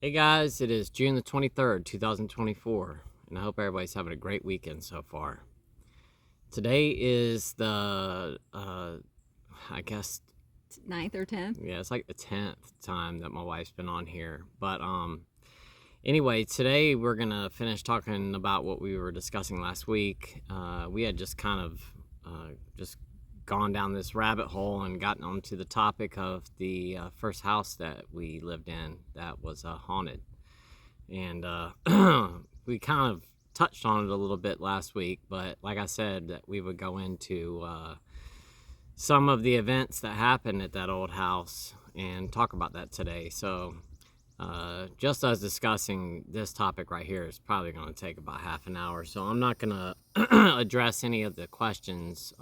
Hey guys, it is June the 23rd, 2024, and I hope everybody's having a great weekend so far. Today is the, I guess, 9th or 10th? Yeah, it's like the 10th time that my wife's been on here. But anyway, today we're going to finish talking about what we were discussing last week. We had just kind of just gone down this rabbit hole and gotten onto the topic of the first house that we lived in that was haunted. And we kind of touched on it a little bit last week, but like I said, that we would go into some of the events that happened at that old house and talk about that today. So just as discussing this topic right here is probably going to take about half an hour, so I'm not going to address any of the questions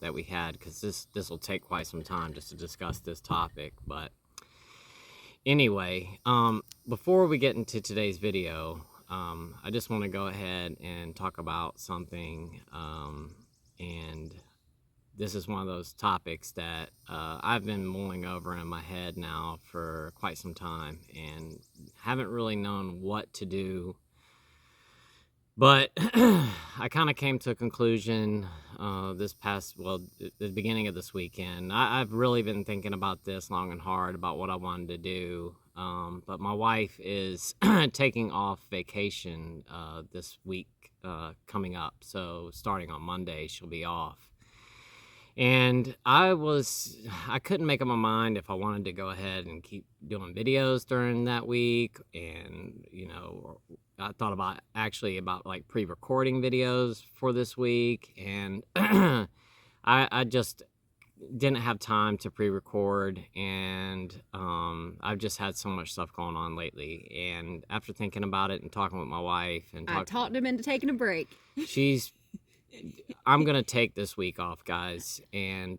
that we had, because this will take quite some time just to discuss this topic. But anyway, before we get into today's video, I just want to go ahead and talk about something, and this is one of those topics that I've been mulling over in my head now for quite some time and haven't really known what to do. But I kind of came to a conclusion the beginning of this weekend. I've really been thinking about this long and hard about what I wanted to do. But my wife is taking off vacation this week coming up. So starting on Monday, she'll be off. And I couldn't make up my mind if I wanted to go ahead and keep doing videos during that week. And, I thought about like pre-recording videos for this week. And I just didn't have time to pre-record. And I've just had so much stuff going on lately. And after thinking about it and talking with my wife and I talked him into taking a break. I'm going to take this week off, guys, and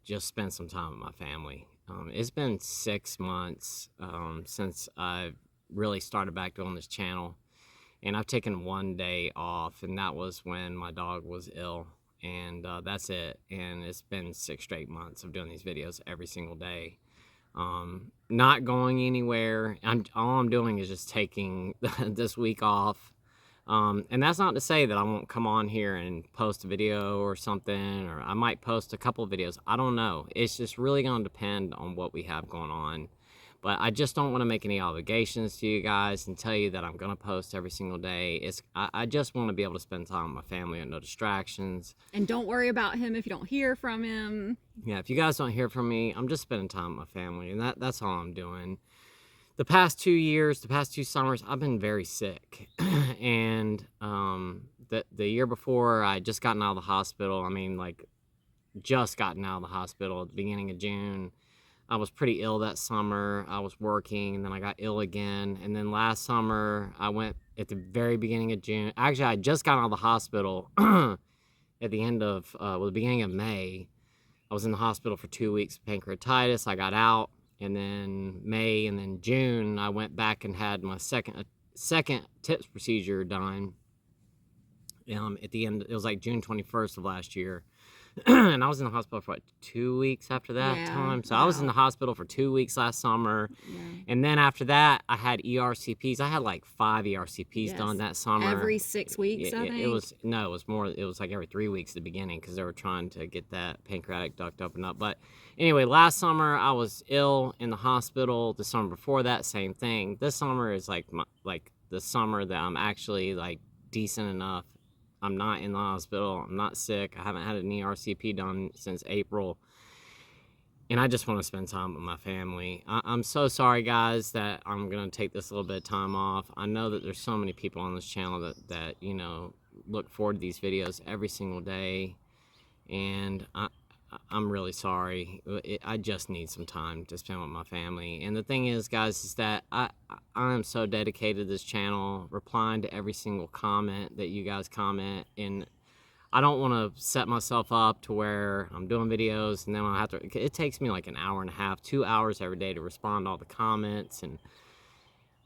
just spend some time with my family. It's been 6 months since I really started back doing this channel, and I've taken one day off, and that was when my dog was ill, and that's it. And it's been 6 straight months of doing these videos every single day. Not going anywhere. All I'm doing is just taking this week off. And that's not to say that I won't come on here and post a video or something, or I might post a couple of videos. I don't know. It's just really going to depend on what we have going on. But I just don't want to make any obligations to you guys and tell you that I'm going to post every single day. I just want to be able to spend time with my family and no distractions. And don't worry about him if you don't hear from him. Yeah, if you guys don't hear from me, I'm just spending time with my family, and that's all I'm doing. The past 2 summers, I've been very sick. And the year before, I just gotten out of the hospital. Just gotten out of the hospital at the beginning of June. I was pretty ill that summer. I was working, and then I got ill again. And then last summer, I went at the very beginning of June. Actually, I just got out of the hospital at the beginning of May. I was in the hospital for 2 weeks with pancreatitis. I got out. And then May and then June, I went back and had my second TIPS procedure done. At the end, it was like June 21st of last year. And I was in the hospital for 2 weeks after that time. So wow. I was in the hospital for 2 weeks last summer. Yeah. And then after that, I had ERCPs. I had like 5 ERCPs done that summer. Every 6 weeks, I think? It was more. It was like every 3 weeks at the beginning, because they were trying to get that pancreatic duct opened up. But anyway, last summer, I was ill in the hospital. The summer before that, same thing. This summer is like the summer that I'm actually like decent enough. I'm not in the hospital. I'm not sick. I haven't had an ERCP done since April. And I just want to spend time with my family. I'm so sorry, guys, that I'm going to take this little bit of time off. I know that there's so many people on this channel that look forward to these videos every single day. And I'm really sorry. I just need some time to spend with my family. And the thing is, guys, is that I am so dedicated to this channel, replying to every single comment that you guys comment. And I don't want to set myself up to where I'm doing videos and then I'll have to, it takes me like an hour and a half, 2 hours every day to respond to all the comments. And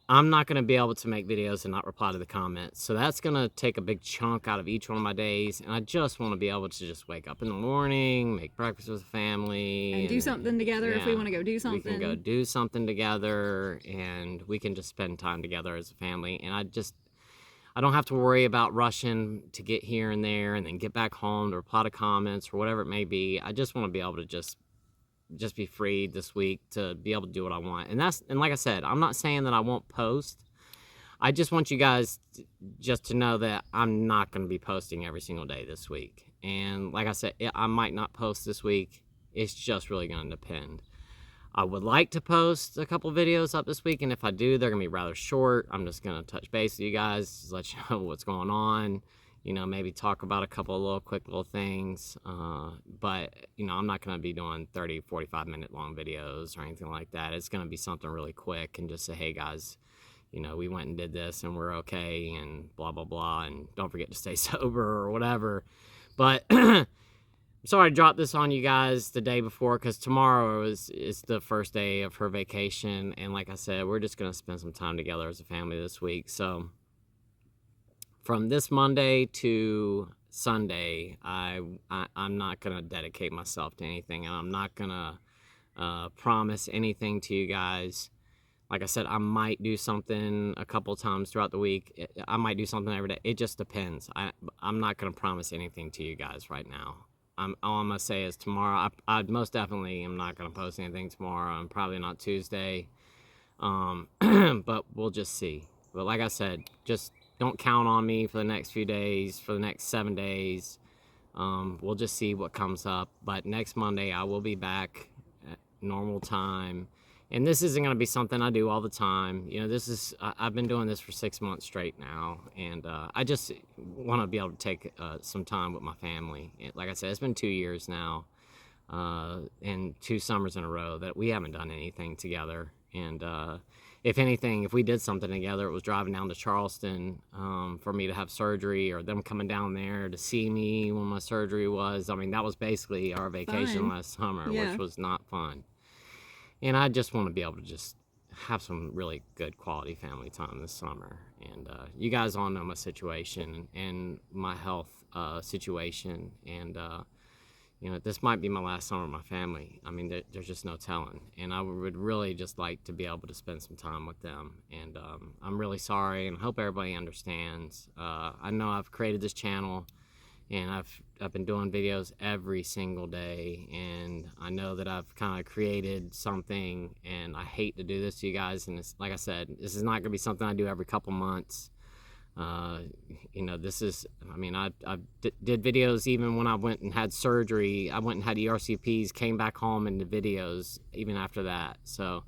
I'm not going to be able to make videos and not reply to the comments. So that's going to take a big chunk out of each one of my days. And I just want to be able to just wake up in the morning, make breakfast with the famay. And do something together if we want to go do something. We can go do something together, and we can just spend time together as a family. And I don't have to worry about rushing to get here and there and then get back home to reply to comments or whatever it may be. I just want to be able to just be free this week to be able to do what I want. And like I said, I'm not saying that I won't post. I just want you guys just to know that I'm not going to be posting every single day this week. And like I said, I might not post this week. It's just really going to depend. I would like to post a couple videos up this week, and if I do, they're going to be rather short. I'm just going to touch base with you guys, just let you know what's going on. You know, maybe talk about a couple of quick little things. But, you know, I'm not going to be doing 30, 45-minute long videos or anything like that. It's going to be something really quick and just say, hey, guys, you know, we went and did this and we're okay and blah, blah, blah. And don't forget to stay sober or whatever. But I'm sorry to drop this on you guys the day before, because tomorrow is the first day of her vacation. And like I said, we're just going to spend some time together as a family this week. So from this Monday to Sunday, I'm not going to dedicate myself to anything, and I'm not going to promise anything to you guys. Like I said, I might do something a couple times throughout the week. I might do something every day. It just depends. I'm not going to promise anything to you guys right now. All I'm going to say is tomorrow, I most definitely am not going to post anything tomorrow, and probably not Tuesday. But we'll just see. But like I said, just don't count on me for the next few days, for the next 7 days. We'll just see what comes up. But next Monday, I will be back at normal time. And this isn't going to be something I do all the time. You know, I've been doing this for 6 months straight now. And I just want to be able to take some time with my family. And like I said, it's been 2 years now, and 2 summers in a row that we haven't done anything together. And if anything, if we did something together, it was driving down to Charleston for me to have surgery, or them coming down there to see me when my surgery was. I mean, that was basically our vacation last summer, which was not fun. And I just want to be able to just have some really good quality family time this summer. And you guys all know my situation and my health situation. And, you know, this might be my last summer with my family. I mean, there's just no telling. And I would really just like to be able to spend some time with them. And I'm really sorry, and I hope everybody understands. I know I've created this channel, and I've been doing videos every single day, and I know that I've kind of created something, and I hate to do this to you guys. And it's, like I said, this is not going to be something I do every couple months. You know, this is, I mean, I did videos even when I went and had surgery. I went and had ERCPs, came back home and did videos even after that. So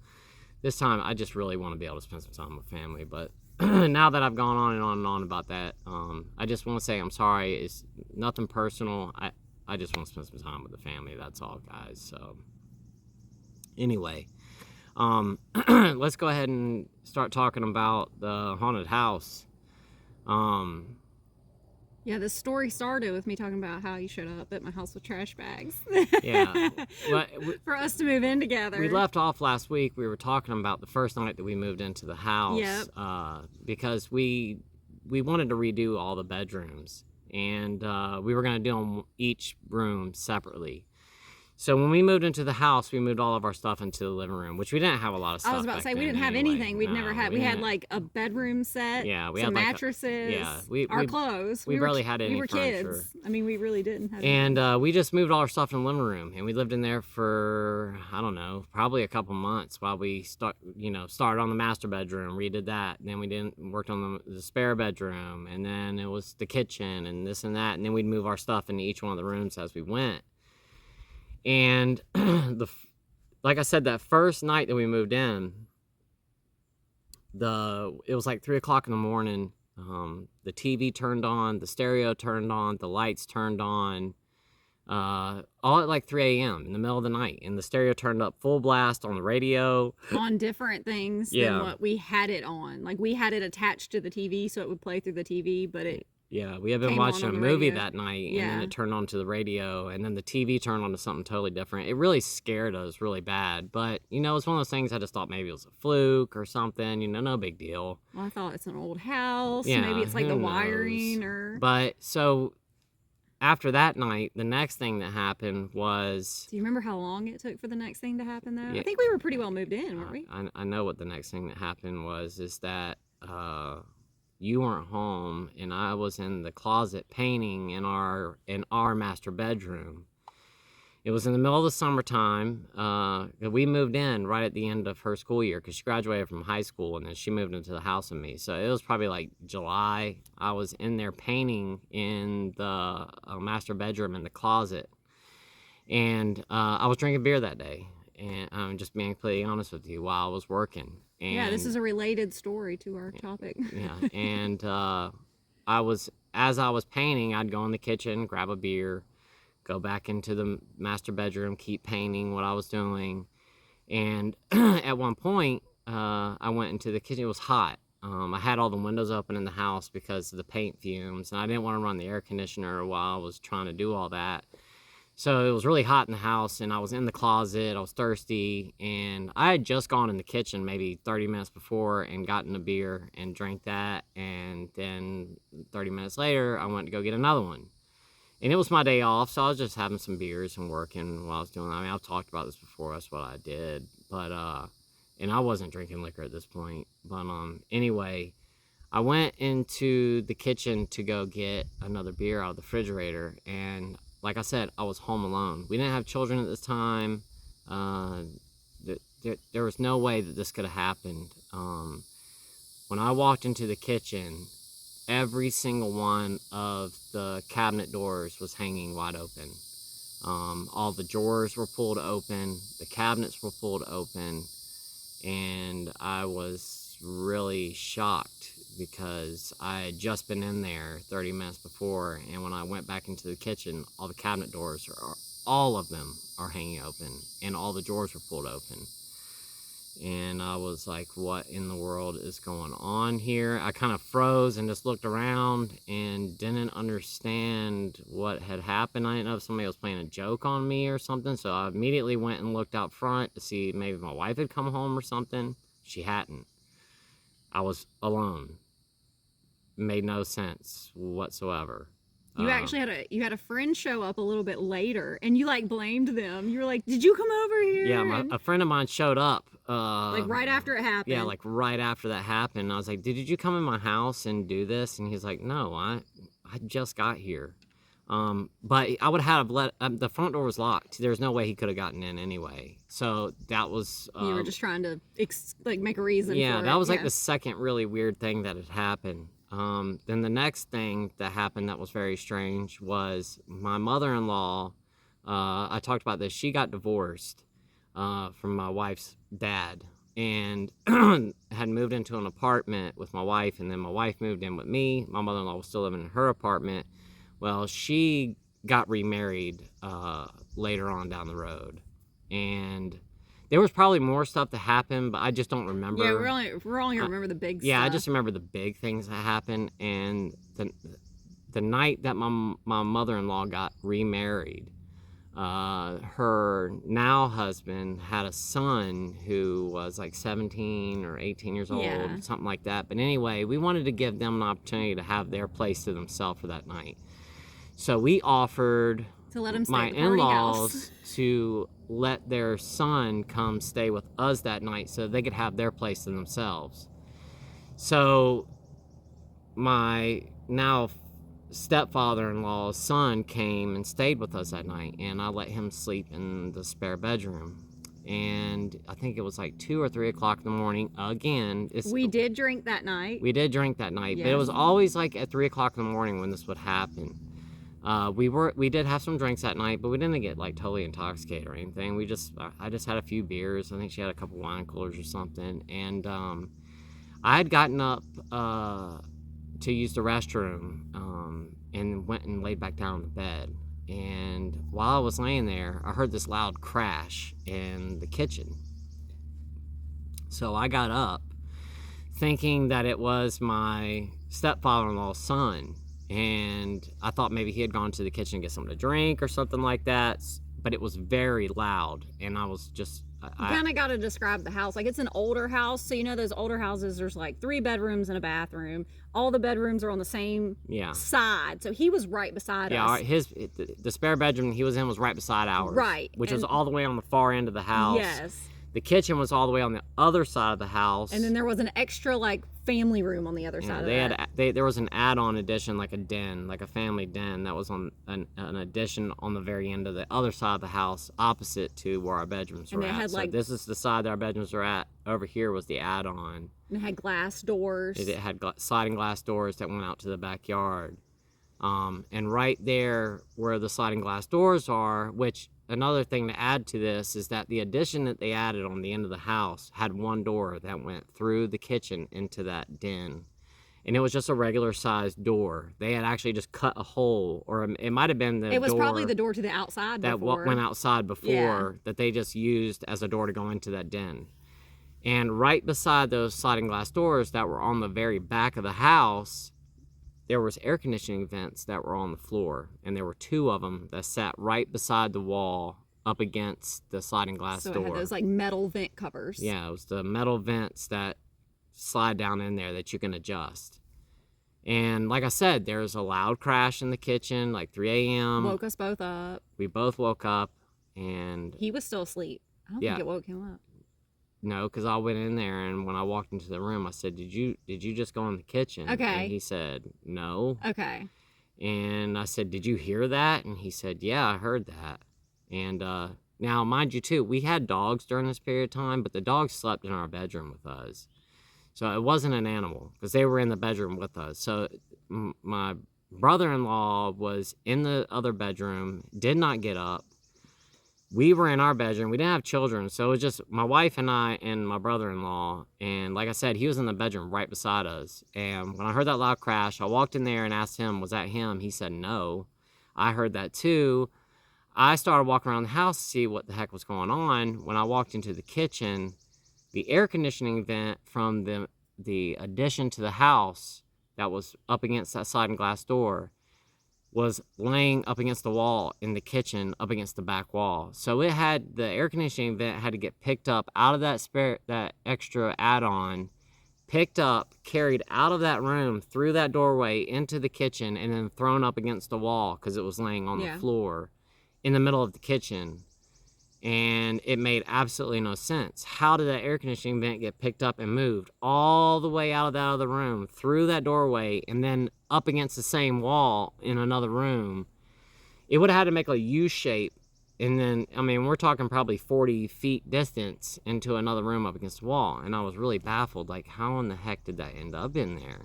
this time I just really want to be able to spend some time with family. But now that I've gone on and on and on about that, I just want to say I'm sorry. It's nothing personal. I just want to spend some time with the family. That's all, guys. So anyway, let's go ahead and start talking about the haunted house. Yeah, the story started with me talking about how you showed up at my house with trash bags. Yeah. Well, for us to move in together. We left off last week. We were talking about the first night that we moved into the house. Yep. Because we wanted to redo all the bedrooms, and we were going to do them each room separately. So when we moved into the house, we moved all of our stuff into the living room, which we didn't have a lot of stuff. I was about to say, we didn't have anyway. anything. We'd never had. We had like a bedroom set. Yeah, we some had mattresses. We our clothes. We barely had any We were furniture. kids. I mean, we really didn't have. And we just moved all our stuff in the living room, and we lived in there for, I don't know, probably a couple months while we started on the master bedroom, redid that, and then worked on the spare bedroom, and then it was the kitchen and this and that, and then we'd move our stuff into each one of the rooms as we went. And like I said, that first night that we moved in, it was like 3 o'clock in the morning. The TV turned on, the stereo turned on, the lights turned on, all at like 3 a.m. in the middle of the night. And the stereo turned up full blast on the radio. On different things than what we had it on. Like, we had it attached to the TV so it would play through the TV, but it Yeah, we had been Came on watching a the movie radio. that night, and then Yeah. it turned on to the radio, and then the TV turned on to something totally different. It really scared us really bad, but, you know, it's one of those things I just thought maybe it was a fluke or something, you know, no big deal. Well, I thought it's an old house. Yeah, Maybe it's like who the knows? wiring or. But, so, after that night, the next thing that happened was... Do you remember how long it took for the next thing to happen, though? Yeah. I think we were pretty well moved in, weren't we? I know what the next thing that happened was, is that, you weren't home, and I was in the closet painting in our master bedroom. It was in the middle of the summertime. We moved in right at the end of her school year because she graduated from high school, and then she moved into the house with me. So it was probably like July. I was in there painting in the master bedroom in the closet, and I was drinking beer that day. And I'm just being completely honest with you, while I was working. And, yeah, this is a related story to our topic. Yeah, and as I was painting, I'd go in the kitchen, grab a beer, go back into the master bedroom, keep painting what I was doing. And at one point, I went into the kitchen. It was hot. I had all the windows open in the house because of the paint fumes, and I didn't want to run the air conditioner while I was trying to do all that. So it was really hot in the house, and I was in the closet. I was thirsty, and I had just gone in the kitchen maybe 30 minutes before and gotten a beer and drank that. And then 30 minutes later, I went to go get another one. And it was my day off, so I was just having some beers and working while I was doing that. I mean, I've talked about this before. That's what I did. But, and I wasn't drinking liquor at this point. But, anyway, I went into the kitchen to go get another beer out of the refrigerator, and like I said, I was home alone. We didn't have children at this time. There was no way that this could have happened. When I walked into the kitchen, every single one of the cabinet doors was hanging wide open. All the drawers were pulled open. The cabinets were pulled open. And I was really shocked because I had just been in there 30 minutes before, and when I went back into the kitchen, all the cabinet doors, all of them are hanging open, and all the drawers were pulled open. And I was like, what in the world is going on here? I kind of froze and just looked around and didn't understand what had happened. I didn't know if somebody was playing a joke on me or something, so I immediately went and looked out front to see maybe my wife had come home or something. She hadn't. I was alone. Made no sense whatsoever. You actually had a friend show up a little bit later, and you like blamed them. You were like, "Did you come over here?" Yeah, a friend of mine showed up. Like right after it happened. Yeah, like right after that happened. I was like, "Did you come in my house and do this?" And he's like, "No, I just got here." But I would have let the front door was locked. There's no way he could have gotten in anyway. So that was. You were just trying to make a reason. Yeah, for that was like yeah. the second really weird thing that had happened. Then the next thing that happened that was very strange was my mother-in-law. I talked about this. She got divorced from my wife's dad, and had moved into an apartment with my wife, and then my wife moved in with me. My mother-in-law was still living in her apartment. Well, she got remarried later on down the road, and there was probably more stuff that happened, but I just don't remember. Yeah, we're only gonna remember the big yeah, stuff. I just remember the big things that happened. And the night that my mother-in-law got remarried, her now husband had a son who was like 17 or 18 years old, Yeah. something like that. But anyway, we wanted to give them an opportunity to have their place to themselves for that night. So we offered to let him stay my at the party in-laws house. to let their son come stay with us that night so they could have their place to themselves. So my now stepfather-in-law's son came and stayed with us that night, and I let him sleep in the spare bedroom. And I think it was like 2 or 3 o'clock in the morning. Again, We did drink that night. we did drink that night, but it Yes. was always like at 3 o'clock in the morning when this would happen. We did have some drinks that night, but we didn't get like totally intoxicated or anything. I just had a few beers. I think she had a couple wine coolers or something. And I had gotten up to use the restroom and went and laid back down in the bed. And while I was laying there, I heard this loud crash in the kitchen. So I got up thinking that it was my stepfather-in-law's son. and I thought maybe he had gone to the kitchen to get something to drink or something like that, but it was very loud, and I was just... You kind of got to describe the house. Like, it's an older house, so you know those older houses, there's like 3 bedrooms and a bathroom. All the bedrooms are on the same side, so he was right beside us. Yeah, the spare bedroom he was in was right beside ours. Right. Which was all the way on the far end of the house. Yes. The kitchen was all the way on the other side of the house. And then there was an extra, like, family room on the other side of that. There was an add-on addition, like a den, like a family den, that was on an addition on the very end of the other side of the house, opposite to where our bedrooms were at. So this is the side that our bedrooms were at. Over here was the add-on. And it had glass doors. It had sliding glass doors that went out to the backyard. And right there where the sliding glass doors are, which... Another thing to add to this is that the addition that they added on the end of the house had one door that went through the kitchen into that den. And it was just a regular sized door. They had actually just cut a hole, or it might have been the door... It was probably the door to the outside before. That went outside before, that they just used as a door to go into that den. And right beside those sliding glass doors that were on the very back of the house... There was air conditioning vents that were on the floor, and there were 2 of them that sat right beside the wall up against the sliding glass door. So it had those like metal vent covers. Yeah, it was the metal vents that slide down in there that you can adjust. And like I said, there was a loud crash in the kitchen, like 3 a.m. Woke us both up. We both woke up, and... He was still asleep. I don't think it woke him up. No, because I went in there, and when I walked into the room, I said, did you just go in the kitchen? Okay. And he said, no. Okay. And I said, did you hear that? And he said, yeah, I heard that. And now, mind you, too, we had dogs during this period of time, but the dogs slept in our bedroom with us. So it wasn't an animal, because they were in the bedroom with us. So my brother-in-law was in the other bedroom, did not get up. We were in our bedroom. We didn't have children, so it was just my wife and I and my brother-in-law. And like I said, he was in the bedroom right beside us. And when I heard that loud crash, I walked in there and asked him, was that him? He said, no. I heard that too. I started walking around the house to see what the heck was going on. When I walked into the kitchen, the air conditioning vent from the addition to the house that was up against that sliding glass door was laying up against the wall in the kitchen, up against the back wall. So it had, the air conditioning vent had to get picked up out of that extra add-on, picked up, carried out of that room, through that doorway into the kitchen, and then thrown up against the wall because it was laying on the floor in the middle of the kitchen. And it made absolutely no sense. How did that air conditioning vent get picked up and moved all the way out of that other room, through that doorway, and then up against the same wall in another room? It would have had to make a U shape, and then, I mean, we're talking probably 40 feet distance into another room up against the wall. And I was really baffled, like, how in the heck did that end up in there?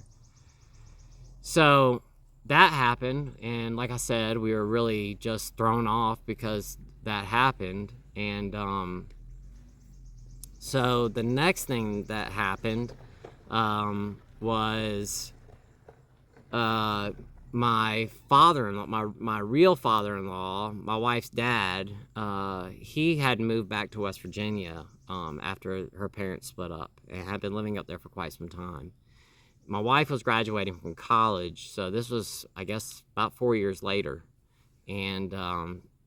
So that happened, and like I said, we were really just thrown off because that happened. And so the next thing that happened was my father-in-law, my real father-in-law, my wife's dad. He had moved back to West Virginia after her parents split up, and had been living up there for quite some time. My wife was graduating from college, so this was, I guess, about 4 years later. And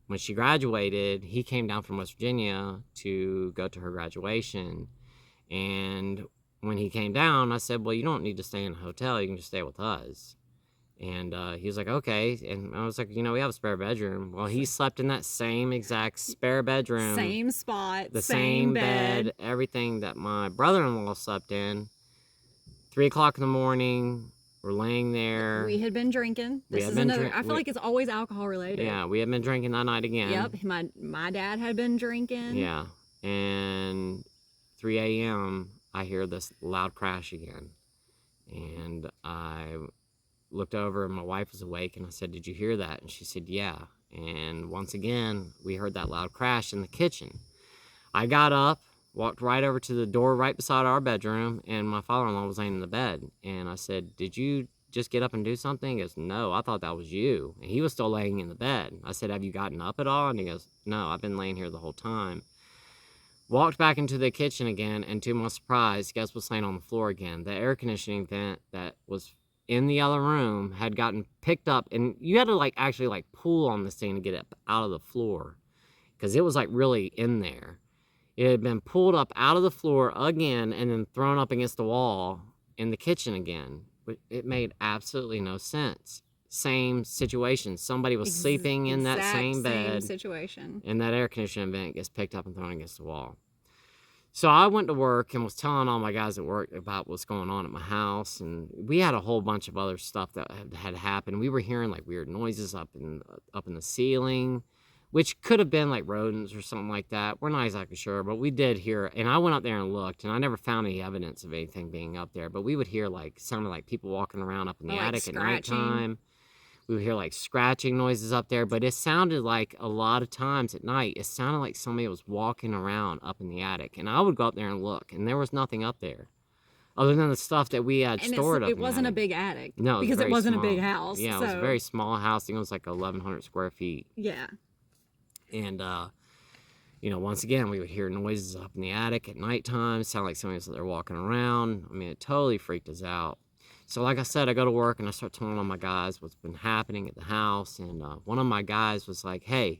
when she graduated, he came down from West Virginia to go to her graduation. And when he came down, I said, well, you don't need to stay in a hotel. You can just stay with us. And he was like, okay. And I was like, you know, we have a spare bedroom. Well, he slept in that same exact spare bedroom. Same spot, the same bed, everything that my brother-in-law slept in. 3 o'clock in the morning. We're laying there. We had been drinking. This is another. I feel like it's always alcohol related. Yeah, we had been drinking that night again. Yep, my dad had been drinking. Yeah, and 3 a.m. I hear this loud crash again, and I looked over and my wife was awake, and I said, "Did you hear that?" And she said, "Yeah." And once again, we heard that loud crash in the kitchen. I got up, walked right over to the door right beside our bedroom, and my father-in-law was laying in the bed. And I said, did you just get up and do something? He goes, no, I thought that was you. And he was still laying in the bed. I said, have you gotten up at all? And he goes, no, I've been laying here the whole time. Walked back into the kitchen again, and to my surprise, guess what's laying on the floor again? The air conditioning vent that was in the other room had gotten picked up, and you had to like actually like pull on this thing to get it out of the floor because it was like really in there. It had been pulled up out of the floor again and then thrown up against the wall in the kitchen again. But it made absolutely no sense. Same situation. Somebody was sleeping in that same bed. Same situation. And that air conditioning vent gets picked up and thrown against the wall. So I went to work and was telling all my guys at work about what's going on at my house. And we had a whole bunch of other stuff that had happened. We were hearing like weird noises up in the ceiling, which could have been like rodents or something like that. We're not exactly sure, but we did hear, and I went up there and looked, and I never found any evidence of anything being up there, but we would hear like, sounded like people walking around up in the attic at nighttime. We would hear like scratching noises up there, but it sounded like a lot of times at night, it sounded like somebody was walking around up in the attic, and I would go up there and look, and there was nothing up there. Other than the stuff that we had stored up in the attic. It wasn't a big attic. No, because it wasn't a big house. Yeah, it was a very small house. I think it was like 1,100 square feet. Yeah. And, you know, once again, we would hear noises up in the attic at nighttime. Sound like somebody was there walking around. I mean, it totally freaked us out. So like I said, I go to work and I start telling all my guys what's been happening at the house. And one of my guys was like, hey,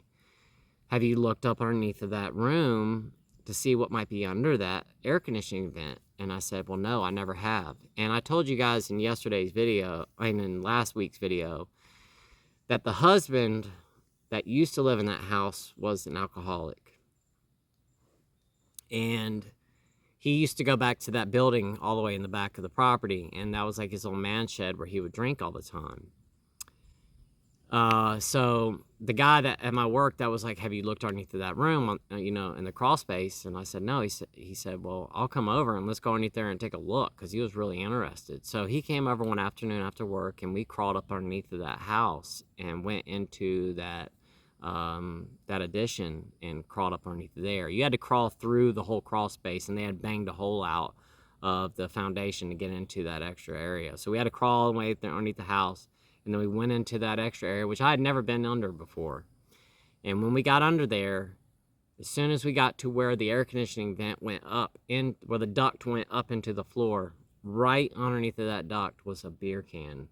have you looked up underneath of that room to see what might be under that air conditioning vent? And I said, well, no, I never have. And I told you guys in yesterday's video, and in last week's video, that the husband that used to live in that house was an alcoholic. And he used to go back to that building all the way in the back of the property, and that was like his old man shed where he would drink all the time. So the guy that at my work that was like, have you looked underneath of that room, you know, in the crawl space? And I said, no. He said, well, I'll come over and let's go underneath there and take a look, because he was really interested. So he came over one afternoon after work, and we crawled up underneath of that house and went into that addition and crawled up underneath there. You had to crawl through the whole crawl space, and they had banged a hole out of the foundation to get into that extra area. So we had to crawl all the way there underneath the house, and then we went into that extra area, which I had never been under before. And when we got under there, as soon as we got to where the air conditioning vent went up, where the duct went up into the floor, right underneath of that duct was a beer can.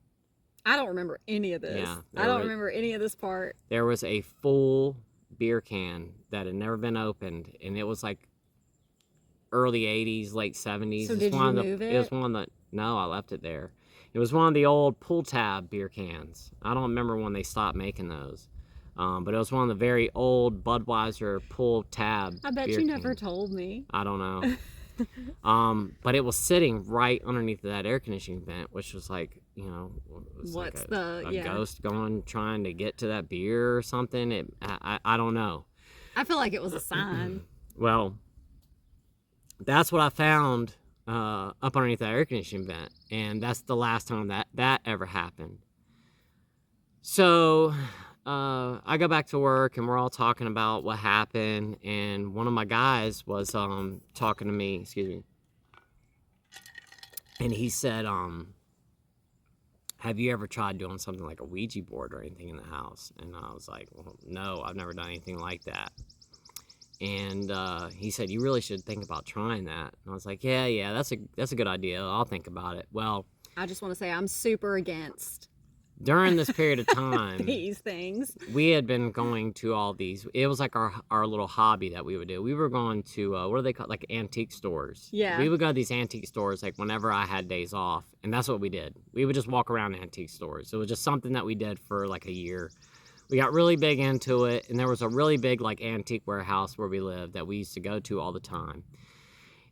I don't remember any of this. Yeah, I don't remember any of this part. There was a full beer can that had never been opened, and it was like early 80s, late 70s. So did you move it? It was one that, no, I left it there. It was one of the old pull tab beer cans. I don't remember when they stopped making those. But it was one of the very old Budweiser pull tab I bet beer you never cans. told me. I don't know. But it was sitting right underneath that air conditioning vent, which was like, you know, what's like a ghost trying to get to that beer or something. I don't know. I feel like it was a sign. Well, that's what I found up underneath that air conditioning vent, and that's the last time that ever happened. So I go back to work, and we're all talking about what happened, and one of my guys was talking to me, and he said, have you ever tried doing something like a Ouija board or anything in the house? And I was like, well, no, I've never done anything like that. And he said, you really should think about trying that. And I was like, yeah, that's a good idea. I'll think about it. Well, I just want to say I'm super against during this period of time these things. We had been going to all these. It was like our little hobby that we would do. We were going to what are they called, like antique stores. Yeah, we would go to these antique stores like whenever I had days off, and that's what we did. We would just walk around antique stores. It was just something that we did for like a year. We got really big into it, and there was a really big like antique warehouse where we lived that we used to go to all the time.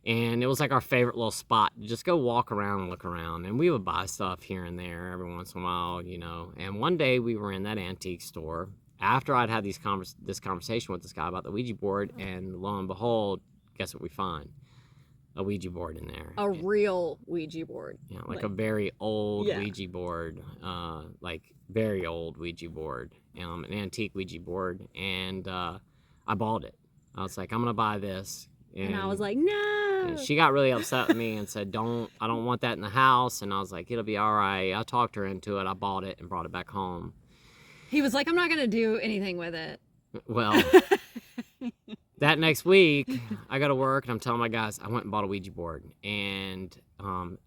And it was like our favorite little spot to just go walk around and look around. And we would buy stuff here and there every once in a while, you know. And one day we were in that antique store after I'd had this conversation with this guy about the Ouija board. And lo and behold, guess what we find? A Ouija board in there. A real Ouija board. Yeah, like a very old Ouija board. Like very old Ouija board. An antique Ouija board. And I bought it. I was like, I'm going to buy this. And I was like, no. And she got really upset with me and said, I don't want that in the house. And I was like, it'll be all right. I talked her into it. I bought it and brought it back home. He was like, I'm not going to do anything with it. Well, that next week, I go to work and I'm telling my guys, I went and bought a Ouija board. And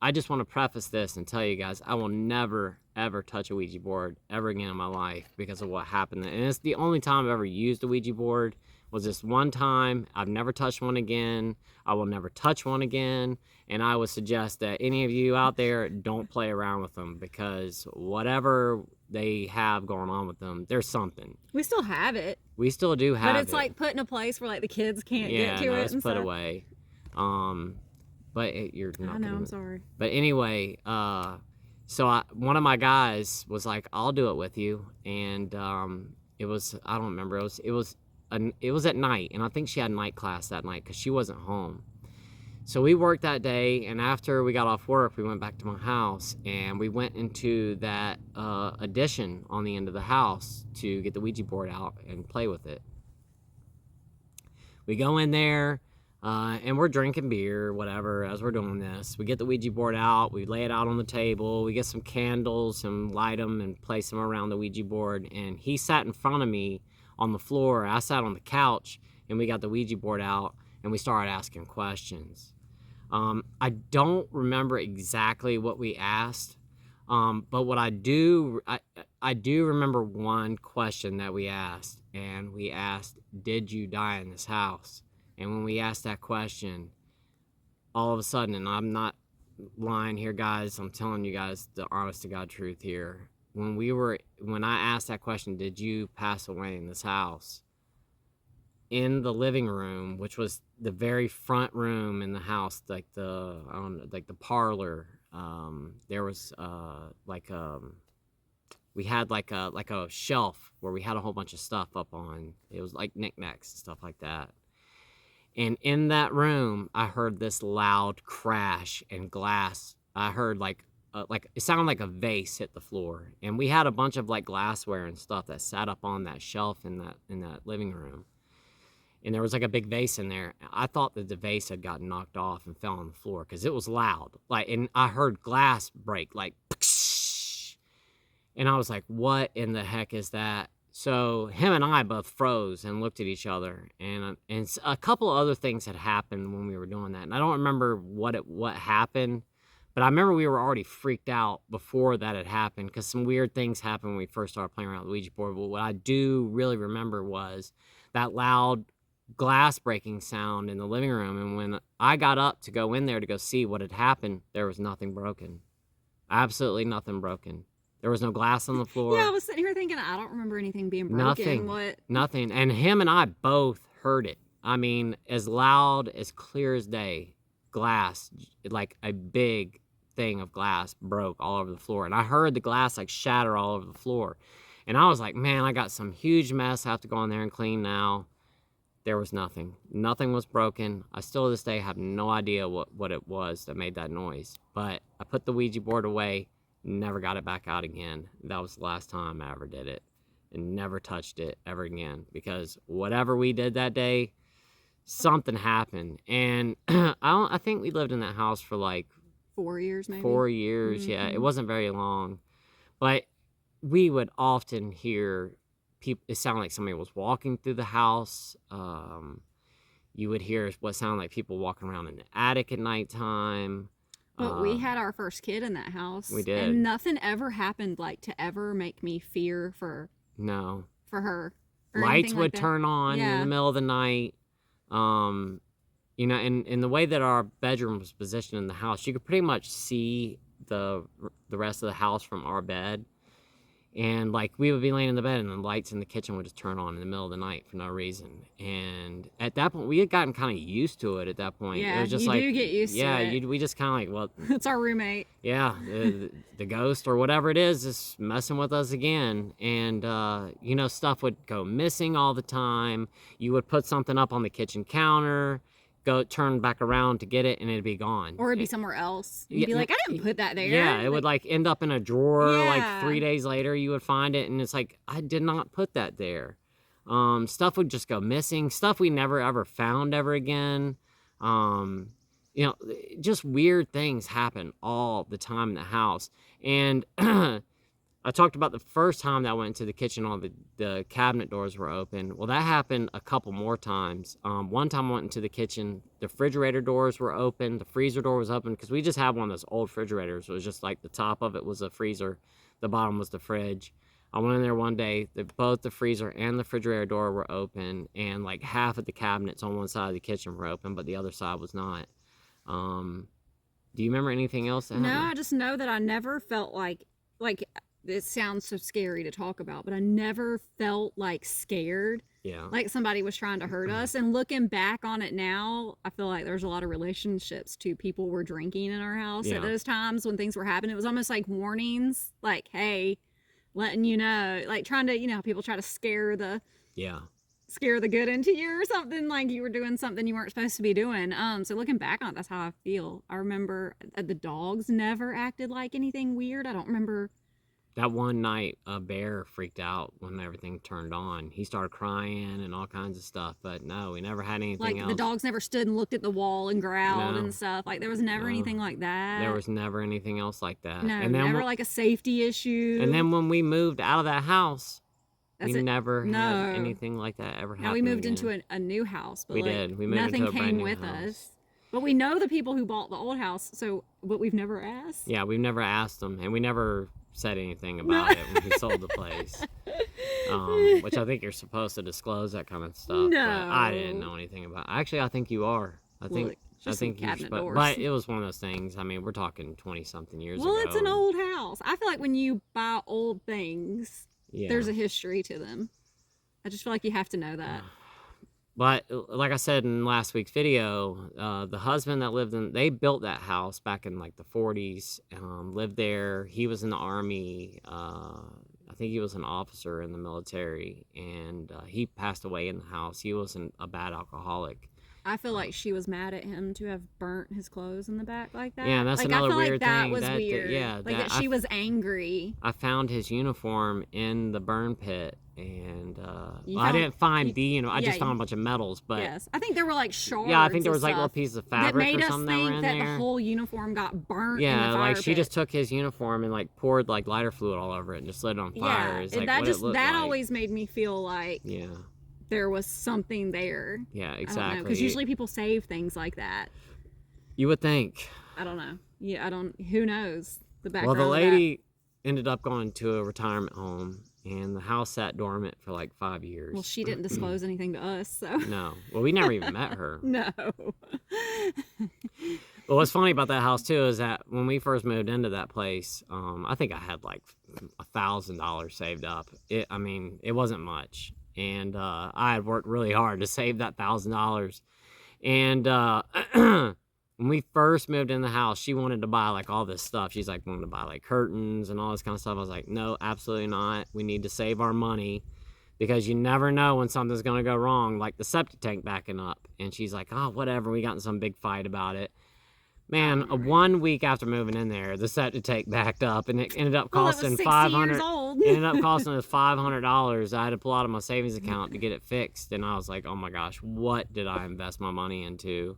I just want to preface this and tell you guys, I will never, ever touch a Ouija board ever again in my life because of what happened. And it's the only time I've ever used a Ouija board was this one time. I've never touched one again. I will never touch one again. And I would suggest that any of you out there don't play around with them because whatever they have going on with them, there's something. We still have it. We still do have it. But it's like put in a place where like the kids can't get to it. It's put away. But you're not. I know. I'm sorry. But anyway, so one of my guys was like, "I'll do it with you," and it was, I don't remember. It was at night, and I think she had night class that night because she wasn't home. So we worked that day, and after we got off work, we went back to my house, and we went into that addition on the end of the house to get the Ouija board out and play with it. We go in there, and we're drinking beer, whatever, as we're doing this. We get the Ouija board out, we lay it out on the table, we get some candles and light them and place them around the Ouija board, and he sat in front of me on the floor. I sat on the couch, and we got the Ouija board out, and we started asking questions. I don't remember exactly what we asked, but what I do remember one question that we asked, and we asked, "Did you die in this house?" And when we asked that question, all of a sudden, and I'm not lying here, guys, I'm telling you guys the honest to God truth here. When I asked that question, "Did you pass away in this house?" in the living room, which was the very front room in the house, like the parlor, there was we had like a shelf where we had a whole bunch of stuff up on. It was like knickknacks and stuff like that. And in that room, I heard this loud crash and glass. I heard like it sounded like a vase hit the floor. And we had a bunch of like glassware and stuff that sat up on that shelf in that living room. And there was like a big vase in there. I thought that the vase had gotten knocked off and fell on the floor because it was loud. And I heard glass break, like, and I was like, "What in the heck is that?" So him and I both froze and looked at each other. And a couple of other things had happened when we were doing that. And I don't remember what happened, but I remember we were already freaked out before that had happened because some weird things happened when we first started playing around with the Ouija board. But what I do really remember was that loud glass breaking sound in the living room. And when I got up to go in there to go see what had happened, there was nothing broken. Absolutely nothing broken. There was no glass on the floor. Yeah, I was sitting here thinking, I don't remember anything being broken. Nothing. And him and I both heard it. I mean, as loud, as clear as day. Glass, like a big thing of glass broke all over the floor. And I heard the glass like shatter all over the floor. And I was like, man, I got some huge mess I have to go in there and clean now. There was nothing. Nothing was broken. I still to this day have no idea what it was that made that noise. But I put the Ouija board away, never got it back out again. That was the last time I ever did it. And never touched it ever again. Because whatever we did that day, something happened. And I think we lived in that house for like 4 years maybe. 4 years, mm-hmm. Yeah. It wasn't very long. But we would often hear people, it sounded like somebody was walking through the house. You would hear what sounded like people walking around in the attic at nighttime. But we had our first kid in that house. We did. And nothing ever happened like to ever make me fear for her. Lights would turn on in the middle of the night. You know, and the way that our bedroom was positioned in the house, you could pretty much see the rest of the house from our bed. And like we would be laying in the bed and the lights in the kitchen would just turn on in the middle of the night for no reason. And at that point, we had gotten kind of used to it at that point. Yeah, it was just you like, do get used to it. Yeah, we just kind of like, well... It's our roommate. Yeah, the ghost or whatever it is messing with us again. And, you know, stuff would go missing all the time. You would put something up on the kitchen counter, go turn back around to get it, and it'd be gone. Or it'd be somewhere else. You'd be like, I didn't put that there. Yeah, it would like end up in a drawer. Like 3 days later, you would find it, and it's like, I did not put that there. Stuff would just go missing. Stuff we never ever found ever again. You know, just weird things happen all the time in the house. And I I talked about the first time that I went into the kitchen, all the cabinet doors were open. Well, that happened a couple more times. One time I went into the kitchen, the refrigerator doors were open, the freezer door was open, because we just had one of those old refrigerators. It was just like the top of it was a freezer, the bottom was the fridge. I went in there one day, both the freezer and the refrigerator door were open, and like half of the cabinets on one side of the kitchen were open, but the other side was not. Do you remember anything else that happened? No, I just know that I never felt like it sounds so scary to talk about, but I never felt like scared. Yeah. Like somebody was trying to hurt us. And looking back on it now, I feel like there's a lot of relationships to people were drinking in our house at those times when things were happening. It was almost like warnings, like, hey, letting you know, like trying to, you know, people try to scare the good into you or something, like you were doing something you weren't supposed to be doing. So looking back on it, that's how I feel. I remember the dogs never acted like anything weird. I don't remember. That one night, a bear freaked out when everything turned on. He started crying and all kinds of stuff, but no, we never had anything else. Like the dogs never stood and looked at the wall and growled and stuff. Like there was never anything like that. There was never anything else like that. No, and then never like a safety issue. And then when we moved out of that house, we never had anything like that ever happen. Now we moved into a new house, but we did. We moved nothing into a brand came new with house. us. But we know the people who bought the old house, but we've never asked. Yeah, we've never asked them, and we never said anything about it when we sold the place. Which I think you're supposed to disclose that kind of stuff. No. But I didn't know anything about it. Actually, I think you are. I think you're supposed, but it was one of those things. I mean, we're talking 20-something years ago. Well, it's an old house. I feel like when you buy old things, there's a history to them. I just feel like you have to know that. But like I said in last week's video, the husband that they built that house back in like the 40s, lived there. He was in the Army. I think he was an officer in the military, and he passed away in the house. He wasn't a bad alcoholic. I feel like she was mad at him to have burnt his clothes in the back like that. Yeah, that's another weird thing. That was weird. Like that she was angry. I found his uniform in the burn pit, and I didn't find I just found a bunch of medals. But yes, I think there were like shards. Yeah, I think there was like little pieces of fabric or something that were in there. That made us think that the whole uniform got burnt. Yeah, in the fire like she just took his uniform and like poured like lighter fluid all over it and just lit it on fire. Yeah, and that always made me feel like there was something there. Yeah, exactly. Because usually people save things like that. You would think. I don't know. Yeah, who knows the background. Well, the lady ended up going to a retirement home, and the house sat dormant for like 5 years. Well, she didn't disclose anything to us, so. No. Well, we never even met her. No. Well, what's funny about that house too is that when we first moved into that place, I think I had like $1,000 saved up. It wasn't much. And I had worked really hard to save that $1,000. And when we first moved in the house, she wanted to buy like all this stuff. She's like wanted to buy like curtains and all this kind of stuff. I was like, no, absolutely not. We need to save our money because you never know when something's going to go wrong, like the septic tank backing up. And she's like, oh, whatever. We got in some big fight about it. Man, 1 week after moving in there, the septic tank backed up, and it ended up costing $500. Ended up costing us $500. I had to pull out of my savings account to get it fixed, and I was like, "Oh my gosh, what did I invest my money into?"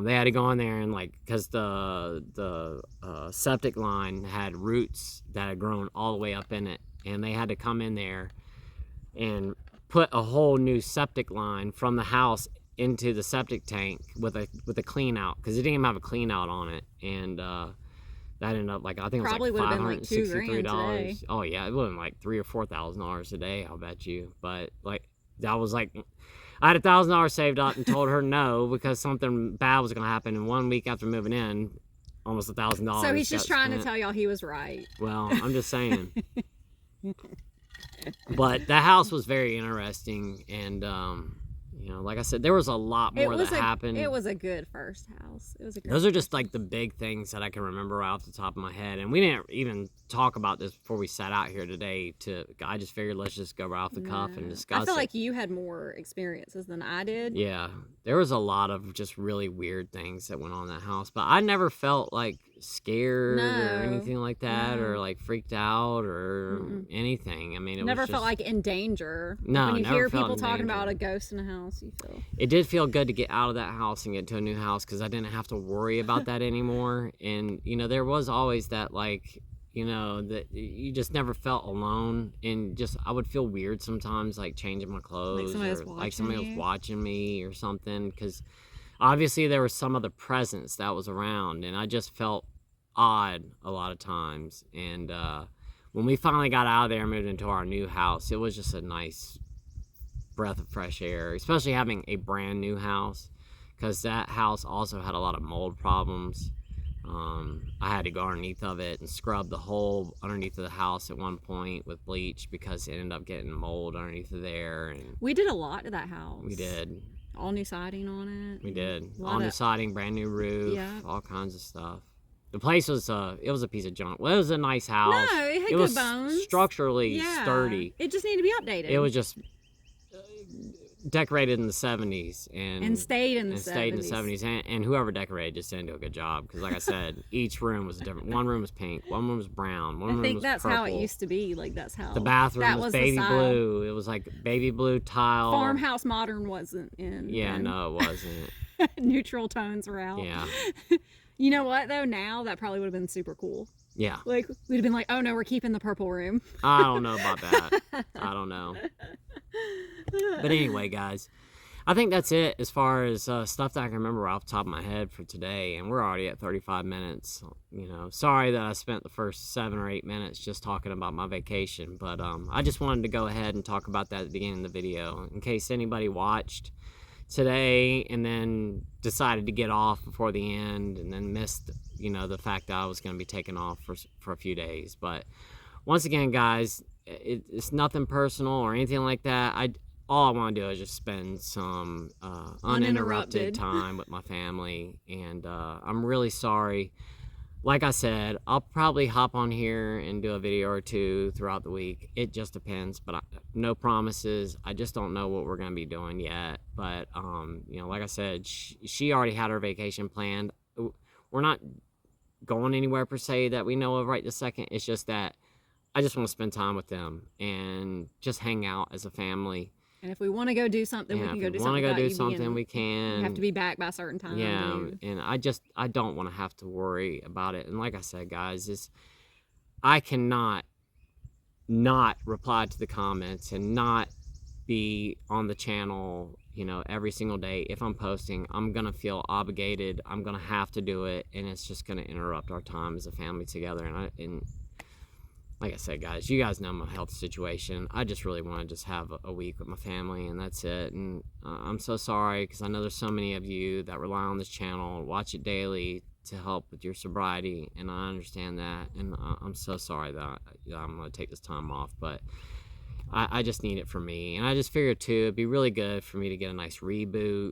They had to go in there and like, because the septic line had roots that had grown all the way up in it, and they had to come in there and put a whole new septic line from the house into the septic tank with a clean out, because it didn't even have a clean out on it, and that ended up like I think probably it was like $563. Oh yeah, it would have been like $3,000 or $4,000 a day, I'll bet you. But like that was like I had $1,000 saved up and told her no because something bad was gonna happen. And 1 week after moving in, almost $1,000. So he's just trying to tell y'all he was right. Well, I'm just saying. But that house was very interesting, and like I said, there was a lot more that happened. It was a good first house. Those are just like the big things that I can remember right off the top of my head. And we didn't even talk about this before we sat out here today. I just figured let's just go right off the cuff and discuss it. I feel like you had more experiences than I did. Yeah, there was a lot of just really weird things that went on in that house. But I never felt like scared or anything like that, or like freaked out or anything. I mean, it never was just, felt like in danger. No, when you never hear felt people in talking danger. about a ghost in a house, you feel it did feel good to get out of that house and get to a new house, because I didn't have to worry about that anymore. And there was always that like you know, that you just never felt alone. And just, I would feel weird sometimes, like changing my clothes, like somebody was watching me or something, because obviously there was some other presence that was around, and I just felt odd a lot of times. And when we finally got out of there and moved into our new house, it was just a nice breath of fresh air, especially having a brand new house, because that house also had a lot of mold problems. I had to go underneath of it and scrub the whole underneath of the house at one point with bleach, because it ended up getting mold underneath of there. And we did a lot to that house. We did. All new siding on it. We did. All new siding, brand new roof, all kinds of stuff. The place was it was a piece of junk. Well, it was a nice house. No, it had good bones. Structurally sturdy. It just needed to be updated. It was just decorated in the 70s and stayed in the 70s, and whoever decorated just didn't do a good job, because like I said, each room was different. One room was pink, one room was brown, one room was purple. I think that's how it used to be. Like, that's how the bathroom was baby blue. It was like baby blue tile. Farmhouse modern wasn't in. Yeah, no, it wasn't. Neutral tones were out. Yeah. You know what though, now that probably would have been super cool. Yeah. Like, we'd have been like, oh no, we're keeping the purple room. I don't know about that. I don't know. But anyway, guys, I think that's it as far as stuff that I can remember off the top of my head for today. And we're already at 35 minutes. You know, sorry that I spent the first 7 or 8 minutes just talking about my vacation. But I just wanted to go ahead and talk about that at the beginning of the video, in case anybody watched today and then decided to get off before the end and then missed, you know, the fact that I was going to be taking off for a few days. But once again, guys, it's nothing personal or anything like that. All I want to do is just spend some uninterrupted time with my family, and I'm really sorry. Like I said, I'll probably hop on here and do a video or two throughout the week. It just depends, but no promises. I just don't know what we're going to be doing yet. But, you know, like I said, she already had her vacation planned. We're not going anywhere per se that we know of right this second. It's just that I just want to spend time with them and just hang out as a family. And if we want to go do something, we can go do something. If we want to go do something, we can. You have to be back by a certain time. Yeah, and I don't want to have to worry about it. And like I said, guys, I cannot not reply to the comments and not be on the channel, you know, every single day. If I'm posting, I'm going to feel obligated. I'm going to have to do it, and it's just going to interrupt our time as a family together. And like I said, guys, you guys know my health situation. I just really want to just have a week with my family, and that's it. And I'm so sorry, because I know there's so many of you that rely on this channel, watch it daily to help with your sobriety, and I understand that. And I'm so sorry that I'm going to take this time off, but I just need it for me. And I just figured, too, it'd be really good for me to get a nice reboot,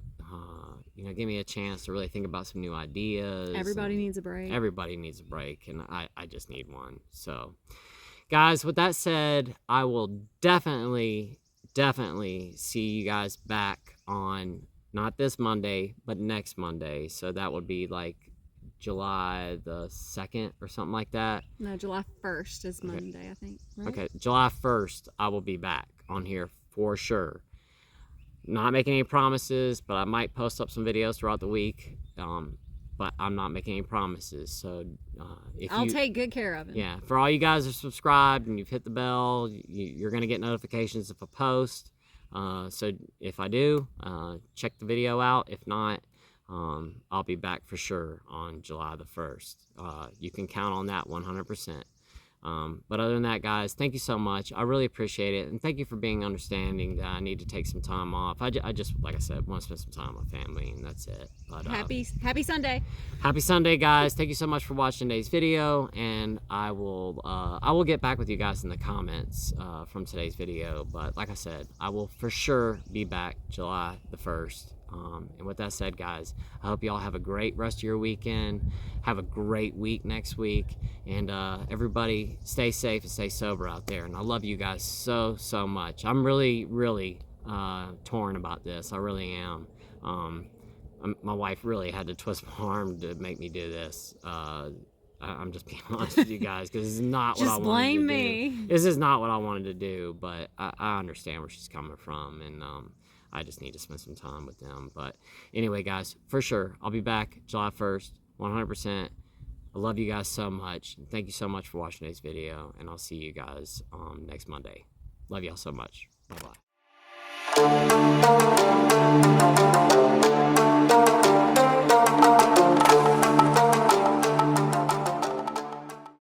you know, give me a chance to really think about some new ideas. Everybody needs a break. Everybody needs a break, and I just need one. So, guys, with that said, I will definitely see you guys back on, not this Monday, but next Monday. So that would be like July the 2nd or something like that. No, July 1st is Monday, I think. Right? Okay, July 1st, I will be back on here for sure. Not making any promises, but I might post up some videos throughout the week. But I'm not making any promises. So I'll take good care of it. Yeah, for all you guys that are subscribed and you've hit the bell, you're going to get notifications if I post. So if I do, check the video out. If not, I'll be back for sure on July the 1st. You can count on that 100%. But other than that, guys, thank you so much. I really appreciate it, and thank you for being understanding that I need to take some time off. I just, like I said, want to spend some time with family, and that's it. But happy Sunday. Happy Sunday, guys. Thank you so much for watching today's video, and I will get back with you guys in the comments from today's video. But like I said, I will for sure be back July the 1st. And with that said, guys, I hope you all have a great rest of your weekend. Have a great week next week. And everybody stay safe and stay sober out there. And I love you guys so much. I'm really torn about this. I really am. My wife really had to twist my arm to make me do this. I'm just being honest with you guys, because this is not what I wanted to do. Just blame me. This is not what I wanted to do, but I understand where she's coming from, and I just need to spend some time with them. But anyway, guys, for sure, I'll be back July 1st, 100%. I love you guys so much. Thank you so much for watching today's video, and I'll see you guys next Monday. Love y'all so much. Bye-bye.